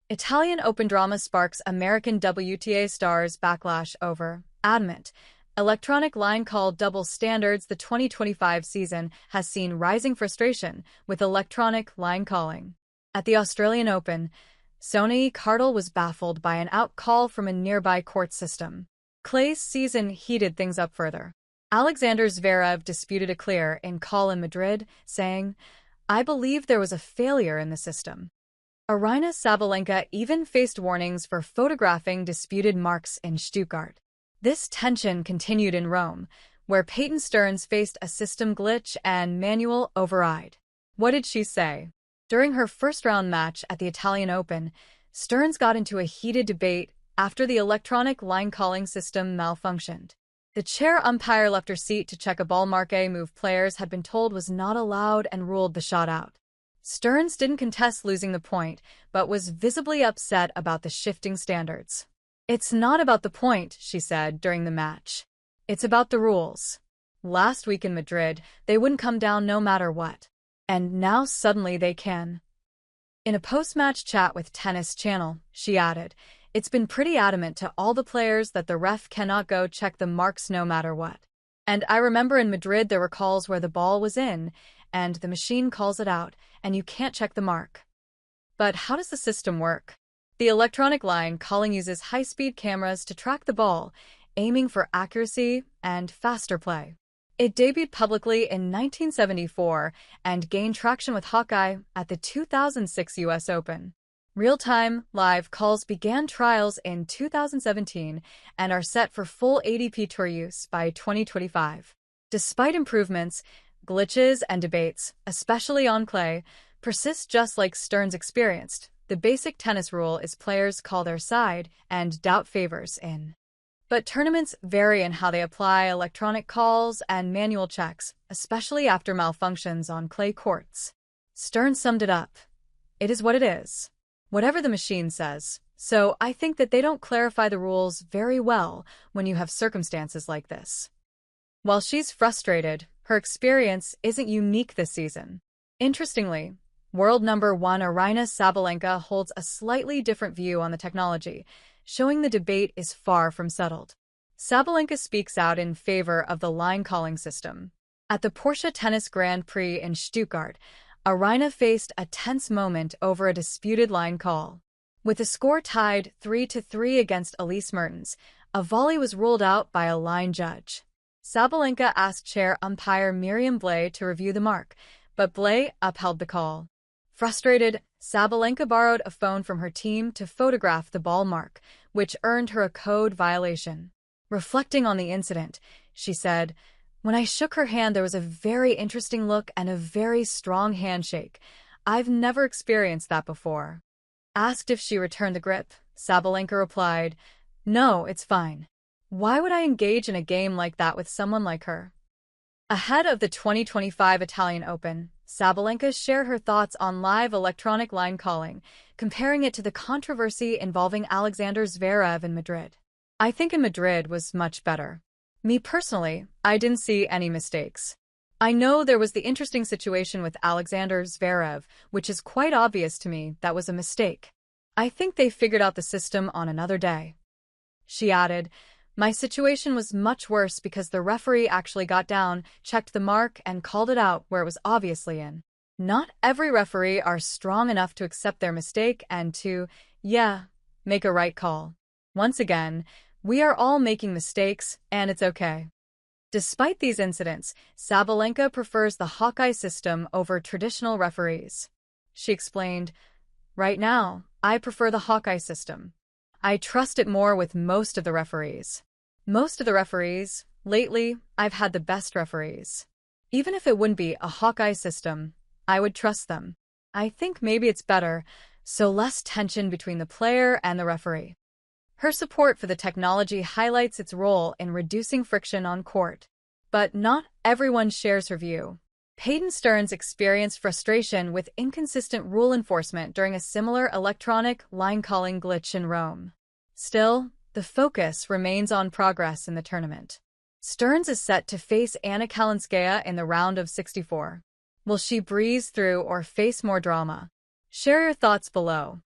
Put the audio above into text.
Italian Open drama sparks American WTA stars backlash over Adamant. Electronic line call double standards. The 2025 season has seen rising frustration with electronic line calling. At the Australian Open, Sonny Cardle was baffled by an out call from a nearby court system. Clay's season heated things up further. Alexander Zverev disputed a clear-in call in Madrid, saying, "I believe there was a failure in the system." Aryna Sabalenka even faced warnings for photographing disputed marks in Stuttgart. This tension continued in Rome, where Peyton Stearns faced a system glitch and manual override. What did she say? During her first-round match at the Italian Open, Stearns got into a heated debate after the electronic line-calling system malfunctioned. The chair umpire left her seat to check a ball marque move players had been told was not allowed and ruled the shot out. Stearns didn't contest losing the point, but was visibly upset about the shifting standards. "It's not about the point," she said during the match. "It's about the rules. Last week in Madrid, they wouldn't come down no matter what. And now suddenly they can." In a post-match chat with Tennis Channel, she added, "It's been pretty adamant to all the players that the ref cannot go check the marks no matter what. And I remember in Madrid there were calls where the ball was in, and the machine calls it out, and you can't check the mark." But how does the system work? The electronic line calling uses high-speed cameras to track the ball, aiming for accuracy and faster play. It debuted publicly in 1974 and gained traction with Hawkeye at the 2006 U.S. Open. Real-time, live calls began trials in 2017 and are set for full ATP Tour use by 2025. Despite improvements, glitches and debates, especially on clay, persist just like Stearns experienced. The basic tennis rule is players call their side and doubt favors in. But tournaments vary in how they apply electronic calls and manual checks, especially after malfunctions on clay courts. Stearns summed it up. "It is what it is. Whatever the machine says. So I think that they don't clarify the rules very well when you have circumstances like this." While she's frustrated, her experience isn't unique this season. Interestingly, world number one Aryna Sabalenka holds a slightly different view on the technology, showing the debate is far from settled. Sabalenka speaks out in favor of the line-calling system. At the Porsche Tennis Grand Prix in Stuttgart, Aryna faced a tense moment over a disputed line call. With the score tied 3-3 against Elise Mertens, a volley was ruled out by a line judge. Sabalenka asked chair umpire Miriam Blay to review the mark, but Blay upheld the call. Frustrated, Sabalenka borrowed a phone from her team to photograph the ball mark, which earned her a code violation. Reflecting on the incident, she said, "When I shook her hand, there was a very interesting look and a very strong handshake. I've never experienced that before." Asked if she returned the grip, Sabalenka replied, "No, it's fine. Why would I engage in a game like that with someone like her?" Ahead of the 2025 Italian Open, Sabalenka shared her thoughts on live electronic line calling, comparing it to the controversy involving Alexander Zverev in Madrid. "I think in Madrid was much better. Me personally, I didn't see any mistakes. I know there was the interesting situation with Alexander Zverev, which is quite obvious to me that was a mistake. I think they figured out the system on another day." She added, "My situation was much worse because the referee actually got down, checked the mark, and called it out where it was obviously in. Not every referee are strong enough to accept their mistake and to, make a right call. Once again, we are all making mistakes, and it's okay." Despite these incidents, Sabalenka prefers the Hawkeye system over traditional referees. She explained, "Right now, I prefer the Hawkeye system. I trust it more with most of the referees. Most of the referees, lately, I've had the best referees. Even if it wouldn't be a Hawkeye system, I would trust them. I think maybe it's better, so less tension between the player and the referee." Her support for the technology highlights its role in reducing friction on court. But not everyone shares her view. Peyton Stearns experienced frustration with inconsistent rule enforcement during a similar electronic line-calling glitch in Rome. Still, the focus remains on progress in the tournament. Stearns is set to face Anna Kalinskaya in the round of 64. Will she breeze through or face more drama? Share your thoughts below.